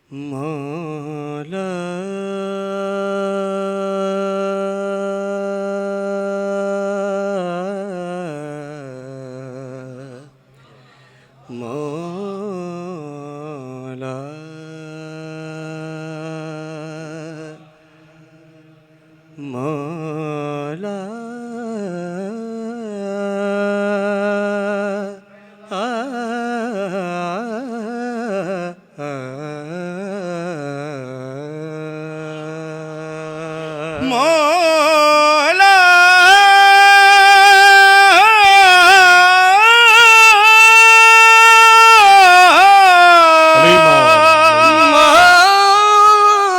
मौला मौला मौला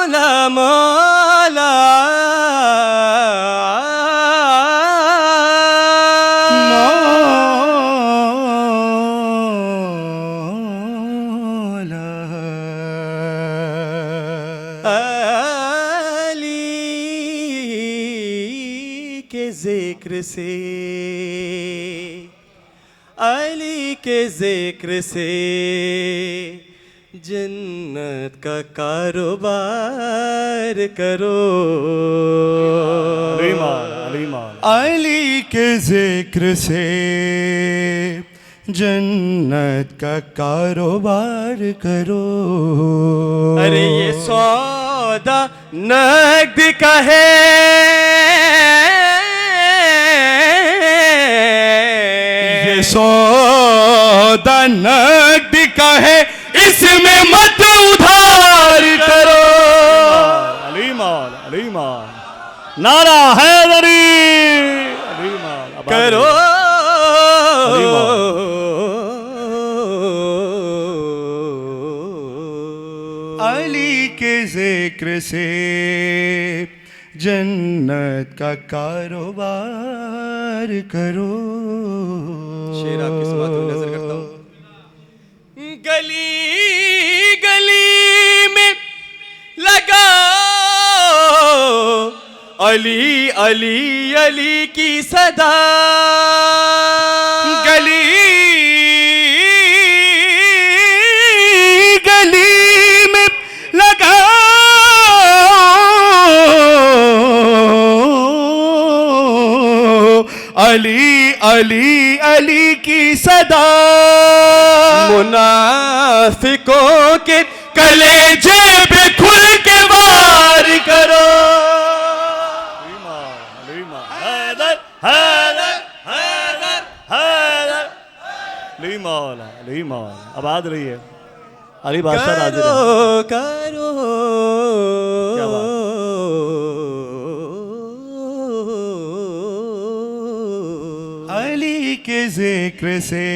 मौला मौला जिक्र से अली के जिक्र से जन्नत का कारोबार करो। अली के जिक्र से जन्नत का कारोबार करो। अरे ये सौदा नगद का है, सौदा नगद का है, इसमें मत उधार करो। अली माल नारा हैदरी अली माल करो। अली के जिक्र से जन्नत का कारोबार करो। शेर आपकी समात में नजर करता हूँ। गली गली में लगाओ अली अली अली की सदा। गली गली में लगाओ अली अली अली की सदा। मुनाफिकों के कलेजे पे खुल के वार करो। हैदर हैदर हैदर हैदर अली माल आबाद रही है। अली बादशाह हाजिर है। करो क्या बात। अली के जिक्र से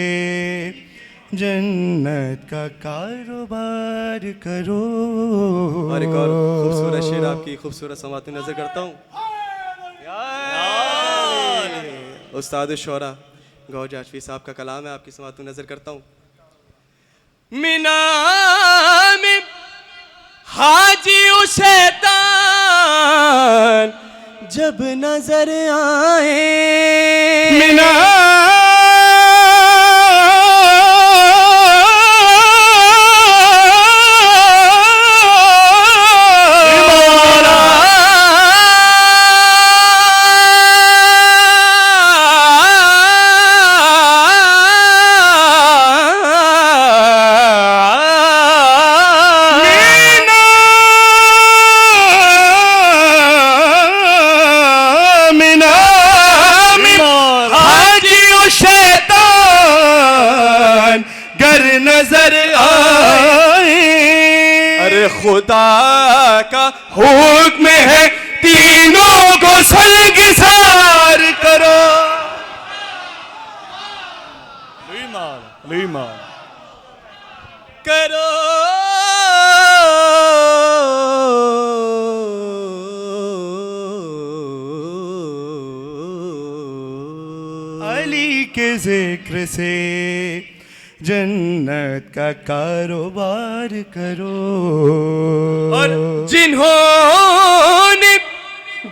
जन्नत का कारोबार करो। और एक और खूबसूरत शेर आपकी खूबसूरत समात में नजर करता हूँ। उस्ताद शौरा गौहर जाशवी साहब का कलाम है, आपकी समात में नजर करता हूँ। मीना में हाजी शैतान जब नजर आए, मीना नजर आए। अरे खुदा का हुक्म है तीनों को सल्गिसार करो। अली माल करो अली के जिक्र से जन्नत का कारोबार करो। और जिन्होंने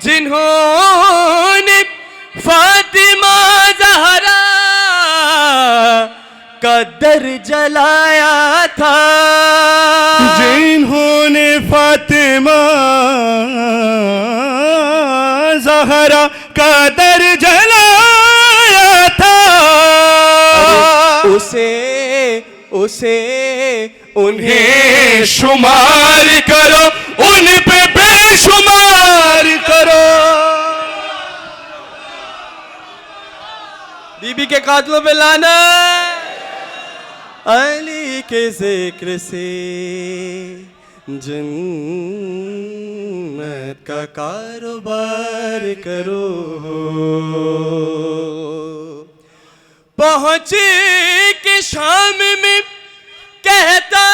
जिन्होंने फातिमा ज़हरा का दर जलाया था, जिन्होंने मां ज़हरा का दर जलाया था। उसे उन्हें शुमार करो, उन पे बेशुमार करो। बीबी के कातलों पे लाना। अली के जिक्र से जन्नत का कारोबार करो। पहुंचे के शाम में कहता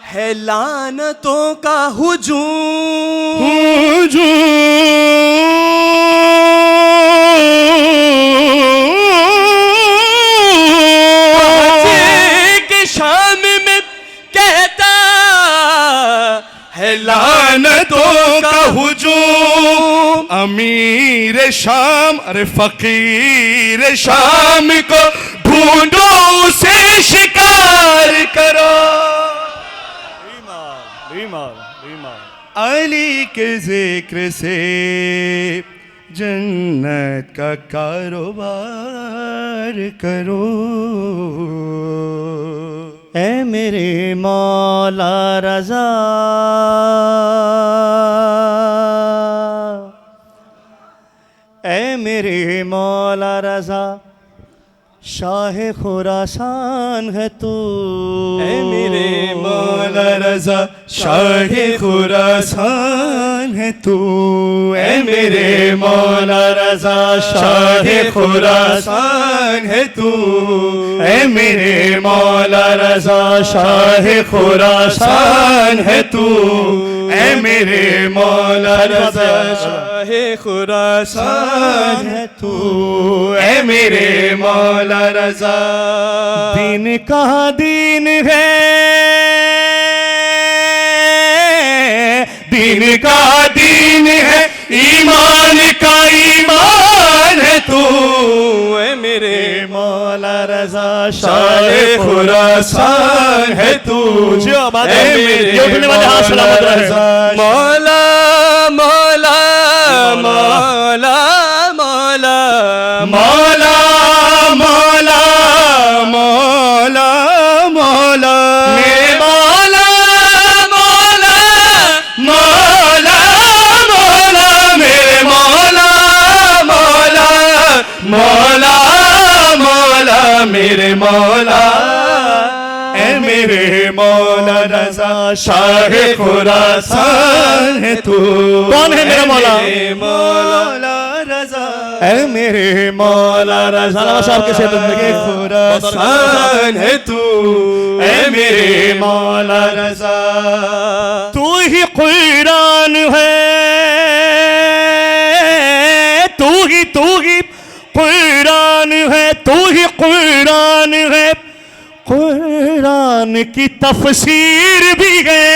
है लानतों का हुजूम। शाम में कहता है लानतों का हुजूम। अमीर शाम, अरे फकीर शाम को ढूंढो, उसे शिकार करो। अली के जिक्र से जन्नत का कारोबार करो। ऐ मेरे मौला रज़ा, ऐ मेरे मौला रज़ा, शाह खुरासान है तू। ऐ मेरे मौला रज़ा, शाह खुरासान है तू। ऐ मेरे मौला रज़ा, शाह खुरासान है तू। ऐ मेरे मौला रज़ा, शाह खुरासान है तू। ऐ मेरे मौला रज़ा, शाह खुरासान है तू। ऐ मेरे मौला रज़ा, दीन का दीन है, दीन का दीन है, ईमान का ईमान है तू। ऐ मेरे मौला रज़ा, शाह खुरासान है तू। जो बात है ये उठने वाले हाथ सलामत रहे। मौला मौला मौला मौला मौला मौला मौला मौला मेरे मौला मौला मौला मौला मेरे मौला मौला मौला मौला मेरे मौला। ऐ मेरे मौला रज़ा, शाह खुरासान है तू। कौन है मेरा मौला? मौला रज़ा, ऐ मेरे मौला रज़ा। साहब के से खुरासान है तू। ऐ मेरे मौला रज़ा, तू ही कुरान है, तू ही कुरान है, तू ही कुरान है। कुरान की तफसीर भी है,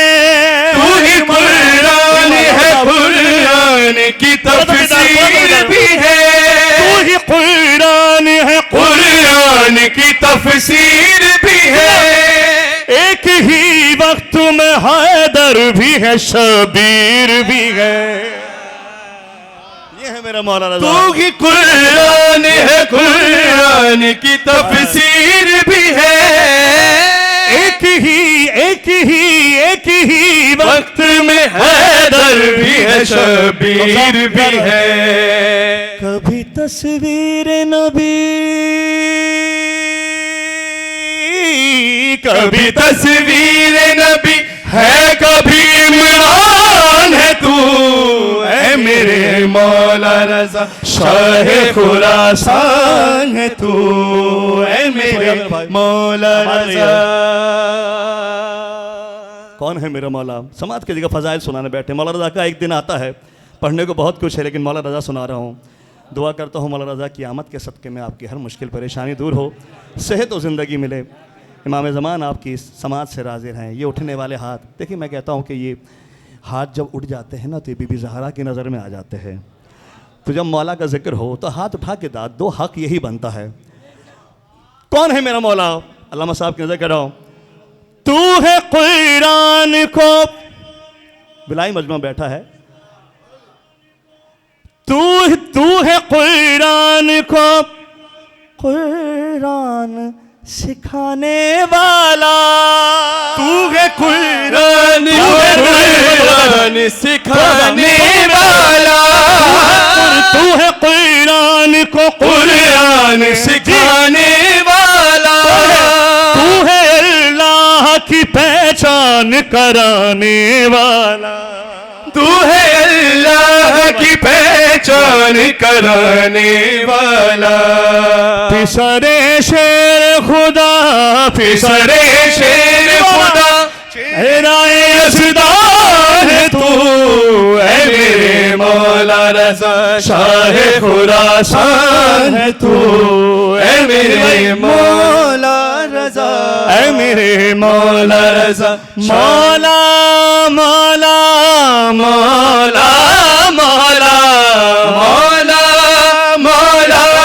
तू ही कुरान है, कुरान की तफसीर भी है। तू ही कुरान है, कुरान की तफसीर भी है। एक ही वक्त में हैदर भी है, शबीर भी है। ये है मेरा मौला रज़ा। तू ही कुरान है, कुरान की तफसीर भी है। एक ही वक्त में हैदर भी है, शबीर भी है। कभी तस्वीर नबी, कभी तस्वीर नबी है, कभी इमरान है तू। ऐ मेरे मौला रज़ा, शाह खुरासान है तू। ऐ मेरे मौला रज़ा। कौन है मेरा मौला? समाज की जगह फजाइल सुनाने बैठे। मौला रज़ा का एक दिन आता है, पढ़ने को बहुत कुछ है, लेकिन मौला रज़ा सुना रहा हूँ। दुआ करता हूँ मौला रज़ा क़यामत के सदक़े में आपकी हर मुश्किल परेशानी दूर हो, सेहत और ज़िंदगी मिले। इमाम ज़मान आपकी समाज से राज़िर हैं। ये उठने वाले हाथ देखिए, मैं कहता हूँ कि ये हाथ जब उठ जाते हैं ना तो ये बीबी ज़हरा की नज़र में आ जाते हैं। तो जब मौला का जिक्र हो तो हाथ उठा के दाद दो, हक यही बनता है। कौन है मेरा मौला? अल्लामा साहब की नज़र कर रहा हूँ। तू है कुरान को, बिलाई मजमा बैठा है, तू है कुरान को कुरान सिखाने वाला, तू है कुरान सिखाने वाला, तू है कुरान को कुरान सिखाने वाला, तू है अल्लाह की पहचान कराने वाला, तू है अल्लाह की पहचान कराने वाला, फिसरे शेर खुदा, फिसरे शेर खुदा, चेहराए यज़दान है तू, ऐ मेरे मौला रज़ा शाह खुरासान है तू, ऐ मेरे मौला रज़ा, ऐ मेरे मौला रज़ा, मौला मौला मौला मौला मौला मौला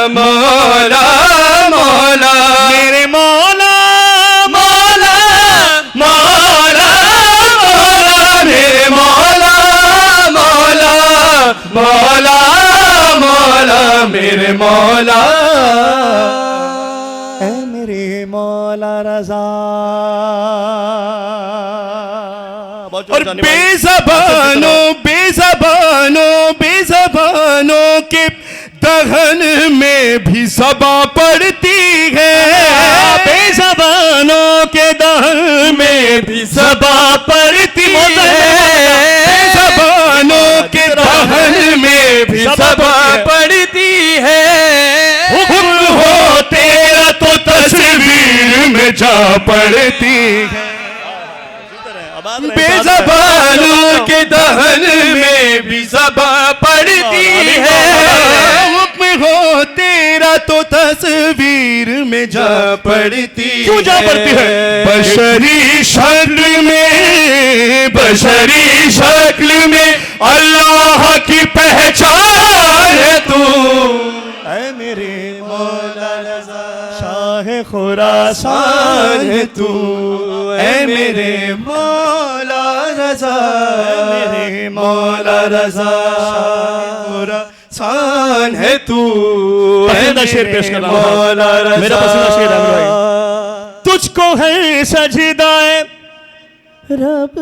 मौला मौला, मेरे मौला मौला मौला मौला, मेरे मौला मौला मौला मौला, मेरे मौला, ऐ मेरे मौला रज़ा। और बेज़बानों के दहन में भी ज़बां पड़ती है, बेज़बानों के दहन में भी ज़बां पड़ती है, बेज़बानों के दहन में भी ज़बां पड़ती है, हुक्म हो तेरा तो तस्वीर में जा पड़ती है। बेज़बानों के दहन में भी ज़बां पड़ती है, हुक्म हो तेरा तो तस्वीर में जा पड़ती, क्यों जा पड़ती है? बशरी शक्ल में, बशरी शक्ल में अल्लाह की पहचान है तू, ऐ मेरे मौला रज़ा शाह खुरासान है तू, ऐ मेरे मौला रज़ा, मेरे मौला रज़ा खुरासान है तू, पसंदीदा शेर पेश कर रहा हूं। मौला रज़ा, मेरा पसंदीदा शेर है भाई। तुझको है सजदाए रब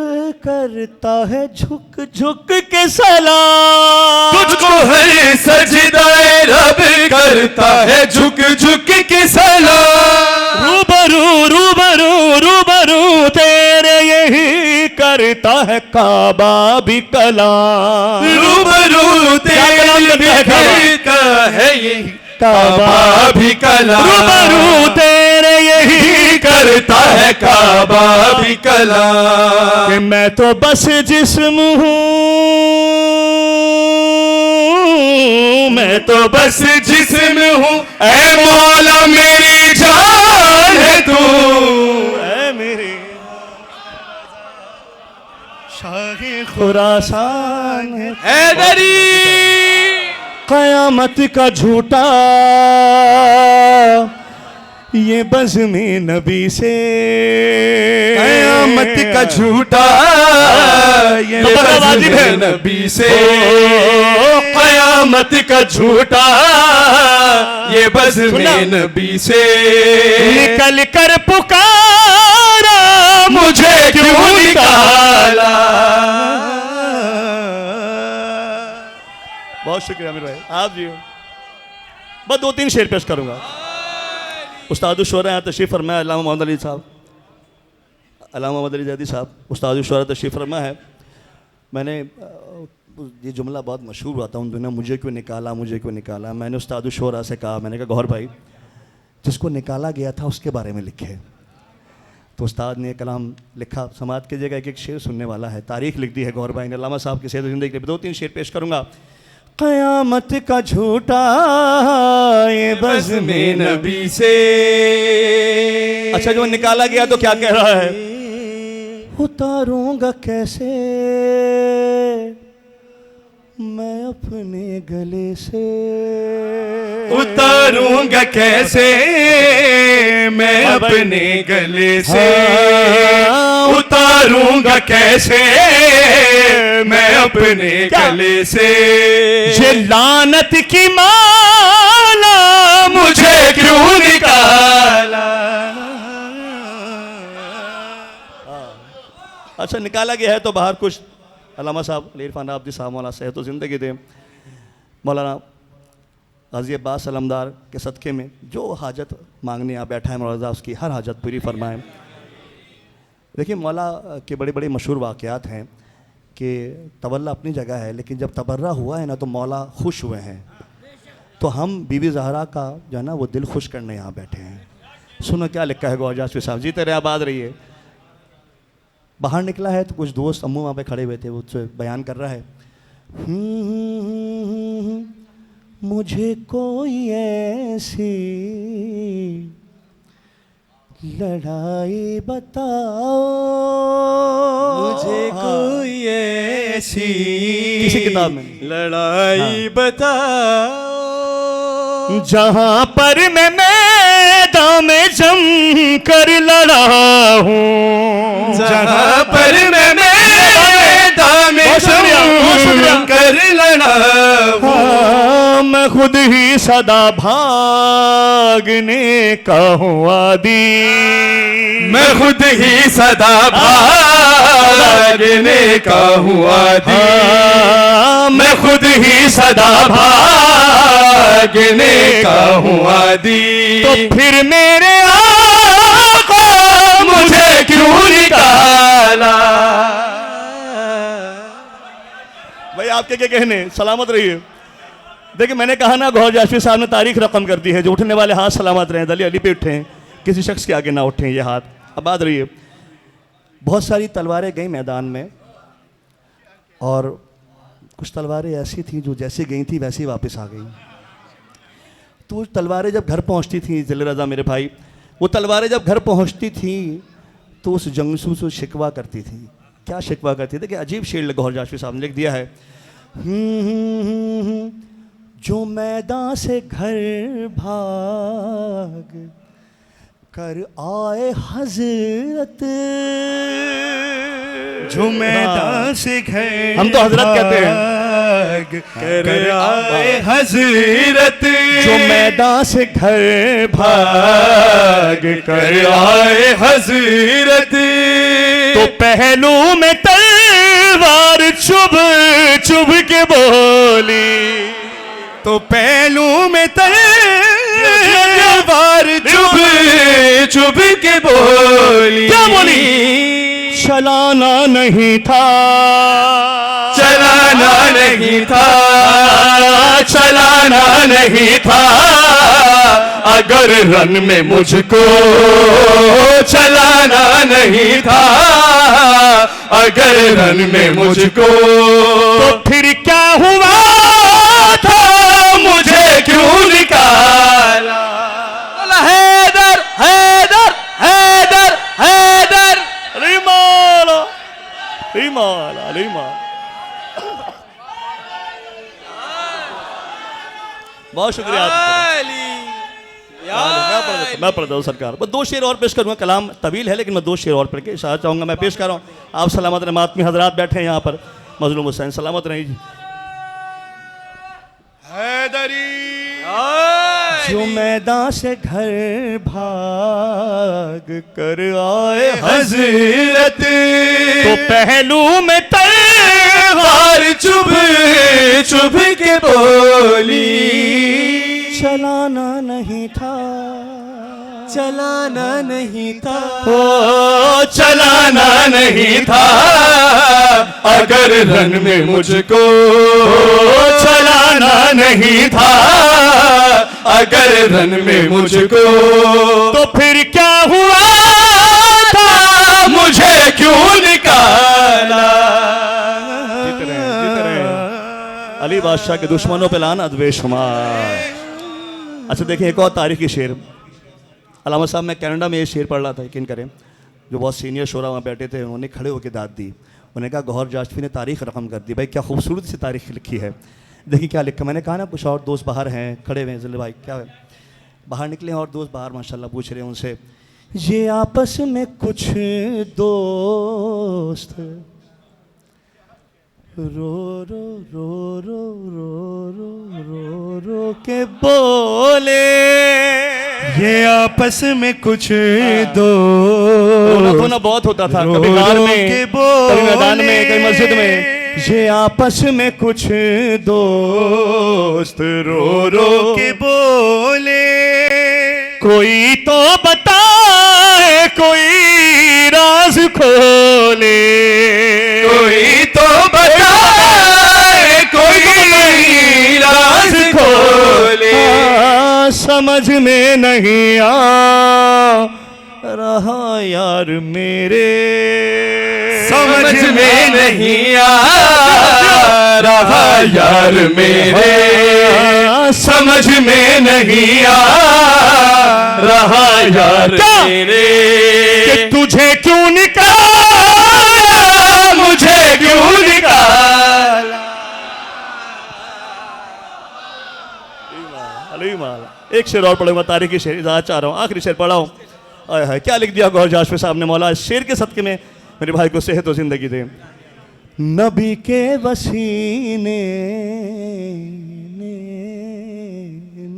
करता है झुक झुक के सलाम, तुझको है सजदाए रब करता है झुक झुक के सलाम, रूबरू रूबरू रूबरू तेरे यही करता है काबा भी कलाम, रूबरू तेरे करता है यही काबा भी कलाम, रूबरू तेरे यही करता है काबा भी कलाम, कि मैं तो बस जिस्म हूँ, मैं तो बस जिस्म हूँ, ऐ मौला मेरी जान है तू, ऐ मेरे शाह खुरासान है, हैदरी कयामत का झूठा ये बज़्म नबी से, कयामत का झूठा ये तो बड़ा वाजिब है। नबी से, कयामत का झूठा ये बज़्म सुना? नबी से, निकल कर पुकारा मुझे क्यों निकाला। बहुत शुक्रिया आमिर भाई, आप जी। बस 2-3 शेर पेश करूंगा। उस्ताद शुरा यहाँ तशरीफ़ फरमा है, अल्लामा मोहम्मद अली साहब, अल्लामा मोहम्मद अली ज़ैदी साहब उस्ताद शुरा तशरीफ़ फरमा है। मैंने ये जुमला बहुत मशहूर हुआ था उन दिनों, मुझे क्यों निकाला, मुझे क्यों निकाला। मैंने उस्ताद शुरा से कहा, मैंने कहा गौहर भाई जिसको निकाला गया था उसके बारे में लिखे। तो उस्ताद ने कलाम लिखा, समात कीजिएगा, एक एक शेर सुनने वाला है, तारीख लिख दी है गौहर भाई ने अल्लामा साहब की सेहत ज़िंदगी के लिए। 2-3 शेर पेश करूँगा। क़यामत का झूठा ये बज़्म नबी से, अच्छा जो निकाला गया तो क्या कह रहा है, उतारूंगा कैसे मैं अपने गले से उतारूंगा कैसे मैं अपने गले से, उतारूंगा कैसे मैं अपने गले से। ये लानत की माला मुझे क्यों निकाला। अच्छा निकाला गया है तो बाहर कुछ अल्लामा साहब अली इरफान आबदी साहब मौला सेहत तो ज़िंदगी दे, मौलाना गाजी अब्बास अलमदार के सदक़े में जो हाजत मांगने यहाँ बैठा है मौला उसकी हर हाजत पूरी फरमाएं। देखिए मौला के बड़े बड़े मशहूर वाक़यात हैं कि तवल्ला अपनी जगह है, लेकिन जब तबर्रा हुआ है ना तो मौला खुश हुए हैं। तो हम बीबी ज़हरा का जो है ना वो दिल खुश करने यहाँ बैठे हैं। सुनो क्या लिखा है गौहर जाशवी साहब, जीते रहे आबाद रहिए। बाहर निकला है तो कुछ दोस्त अम्मू वहाँ पे खड़े हुए थे, वो उससे बयान कर रहा है, मुझे कोई ऐसी लड़ाई बताओ, मुझे कोई ऐसी किसी किताब में लड़ाई बताओ जहाँ पर मैं मैदान में जम कर लड़ा हूँ, जहाँ पर मैं मैदान में जम कर लड़ा हूँ। मैं खुद ही सदा भागने का हूँ आदी, मैं खुद ही सदा भागने का हूँ आदी, मैं खुद ही सदा भागने का हूँ आदी। तो फिर मेरे आका मुझे क्यों निकाला। भाई आपके क्या कहने, सलामत रहिए। देखिए मैंने कहा ना गौहर जाशवी साहब ने तारीख रकम कर दी है, जो उठने वाले हाथ सलामत रहें, दली अली पे उठें, किसी शख्स के आगे ना उठें ये हाथ, आबाद रहिए। बहुत सारी तलवारें गई मैदान में और कुछ तलवारें ऐसी थी जो जैसे गई थी वैसे ही वापस आ गई। तो तलवारें जब घर पहुंचती थी जिले रज़ा मेरे भाई, वो तलवारें जब घर पहुंचती थी तो उस जंगसू से शिकवा करती थी। क्या शिकवा करती थी कि अजीब शेर गौहर जाशवी साहब ने लिख दिया है, जो मैदान से घर भाग कर आए हजरत, जो मैदान से घर हम तो हजरत कहते हैं, कर आए हजरत, जो मैदान से घर भाग कर आए हजरत। तो पहलू में तलवार चुभ चुभ के बोली, तो पहलू में तलवार चुभ चुभ के बोली। क्या बोली? चलाना नहीं था, चलाना नहीं था, चलाना नहीं था, अगर रन में मुझको चलाना नहीं था, अगर रन में मुझको। तो फिर क्या हुआ था, मुझे क्यों निकाला। हैदर हैदर हैदर हैदर रिमाला रिमाला रिमाला। बहुत शुक्रिया आपका। मैं पढ़ता हूँ सरकार, बस 2 शेर और पेश करूँगा, कलाम तवील है लेकिन मैं 2 शेर और पढ़ के इशारा चाहूँगा। मैं पेश कर रहा हूँ, आप सलामत रहें, मातमी हजरात बैठे हैं यहाँ पर, मजलूम हुसैन सलामत रहें जी। जो मैदान से घर भाग कर आए हजरत, तो पहलू में तलवार चुभ चुभ के बोली। चलाना नहीं था, चलाना नहीं था, ओ चलाना नहीं था, अगर रन में मुझको चलाना नहीं था, अगर रन में मुझको। तो फिर क्या हुआ था, मुझे क्यों निकाला। जीते रहे अली बादशाह के दुश्मनों पे लानत बेशुमार। अच्छा देखिए एक और तारीखी शेर, अल्लामा साहब मैं कनाडा में ये शेर पढ़ रहा था, यकीन करें, जो बहुत सीनियर शोरा वहाँ बैठे थे, उन्होंने खड़े होकर दाद दी। उन्होंने कहा गौहर जाशफी ने तारीख रकम कर दी। भाई क्या खूबसूरत सी तारीख लिखी है, देखिए क्या लिखा। मैंने कहा ना कुछ और दोस्त बाहर हैं, खड़े हुए हैं, जिले भाई क्या है, बाहर निकले और दोस्त बाहर माशाल्लाह पूछ रहे हैं उनसे, ये आपस में कुछ दोस्त रो रो रो रो रो रो रो रो के बोले, ये आपस में कुछ रोना धोना बहुत होता था, कभी गार में, कभी मैदान में, कभी मस्जिद में। ये आपस में कुछ दोस्त रो रो के बोले, कोई तो बताए, कोई राज खोले, कोई तो बताए, कोई राज खोले। समझ में नहीं आ रहा यार मेरे, समझ में नहीं आ रहा यार मेरे, समझ में नहीं आ रहा यार मेरे, कि तुझे क्यों निकाला, मुझे क्यों निकाला। एक शेर और पढ़ूंगा, तारीखी शेर इजाज़त चाह रहा हूँ, आखिरी शेर पढ़ा हूँ। आया है क्या लिख दिया गौहर जाशफी साहब ने, मौला इस शेर के सदके में मेरे भाई को सेहत और जिंदगी दे। नबी के वसीने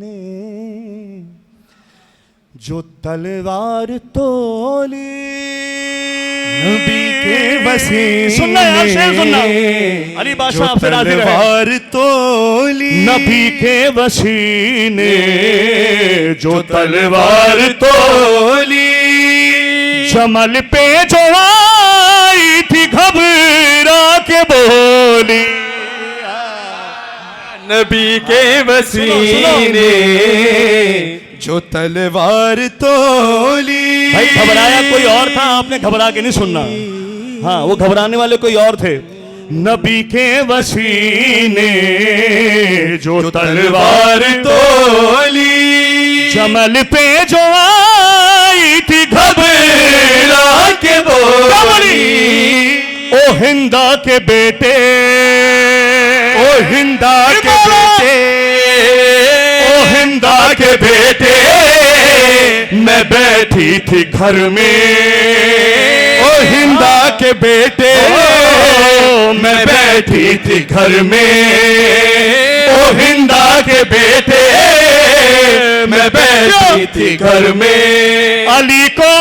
ने जो तलवार तोली, नबी के वसीने सुनना यार, शेर सुनना, अली बादशाह आपसे राजी रहे। तलवार तोली, नबी के वसीने जो तलवार तोली, जमल पे जो आई थी घबरा के बोली, नबी के वसीने जो तलवार तोली। भाई घबराया कोई और था, आपने घबरा के नहीं सुनना, हाँ वो घबराने वाले कोई और थे। नबी के वसीने जो तलवार तोली, जमल पे जो आई थी घबरा के बोली, ओ हिंदा के बेटे, ओ हिंदा के बेटे, ओ हिंदा के बेटे, मैं बैठी थी घर में, ओ हिंदा के बेटे, मैं बैठी थी घर में, ओ हिंदा के बेटे, मैं बैठी थी घर में। अली को